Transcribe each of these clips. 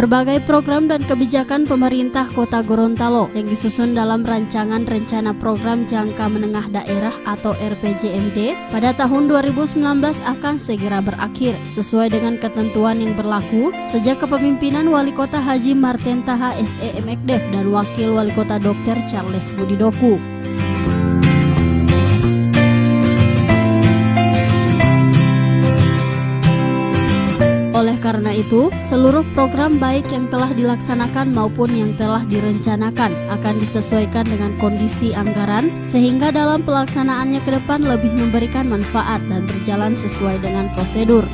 berbagai program dan kebijakan pemerintah Kota Gorontalo yang disusun dalam Rancangan Rencana Program Jangka Menengah Daerah atau RPJMD pada tahun 2019 akan segera berakhir sesuai dengan ketentuan yang berlaku sejak kepemimpinan Wali Kota Haji Marten Taha SEMekDef dan Wakil Wali Kota Dr. Charles Budidoku. Oleh karena itu, seluruh program baik yang telah dilaksanakan maupun yang telah direncanakan akan disesuaikan dengan kondisi anggaran sehingga dalam pelaksanaannya ke depan lebih memberikan manfaat dan berjalan sesuai dengan prosedur.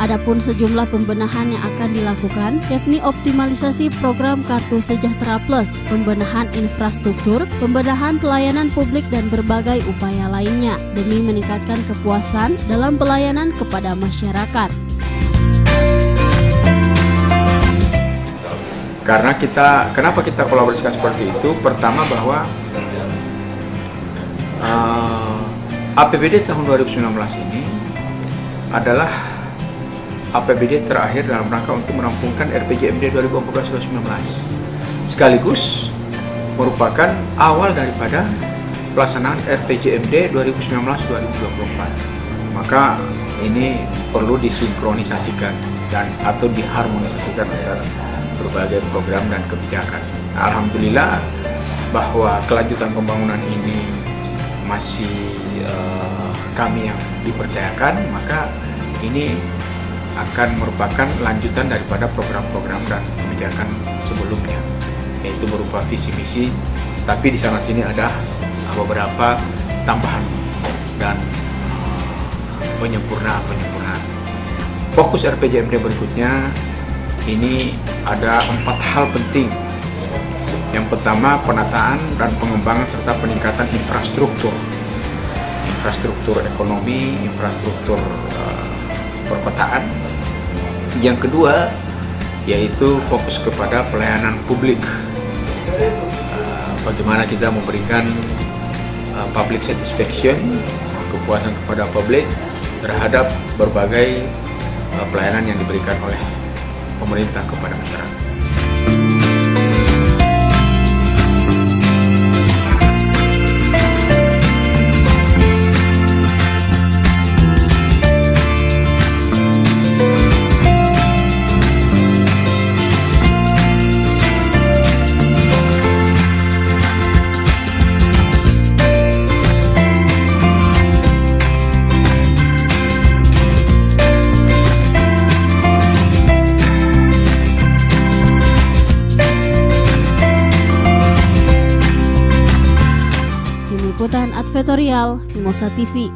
Adapun sejumlah pembenahan yang akan dilakukan, yakni optimalisasi program Kartu Sejahtera Plus, pembenahan infrastruktur, pembenahan pelayanan publik dan berbagai upaya lainnya demi meningkatkan kepuasan dalam pelayanan kepada masyarakat. Kenapa kita kolaborasikan seperti itu? Pertama bahwa APBD tahun 2019 ini adalah APBD terakhir dalam rangka untuk merampungkan RPJMD 2014-2019 sekaligus merupakan awal daripada pelaksanaan RPJMD 2019-2024. Maka ini perlu disinkronisasikan atau diharmonisasikan antara berbagai program dan kebijakan. Alhamdulillah bahwa kelanjutan pembangunan ini masih kami yang dipercayakan, maka ini akan merupakan lanjutan daripada program-program dan kebijakan sebelumnya, yaitu berupa visi misi, tapi di sana sini ada beberapa tambahan dan penyempurnaan. Fokus RPJMD berikutnya ini ada 4 hal penting. Yang pertama, penataan dan pengembangan serta peningkatan infrastruktur ekonomi, infrastruktur perkotaan. Yang kedua yaitu fokus kepada pelayanan publik, bagaimana kita memberikan public satisfaction, kepuasan kepada publik terhadap berbagai pelayanan yang diberikan oleh pemerintah kepada masyarakat. Liputan Advertorial Mimosa TV.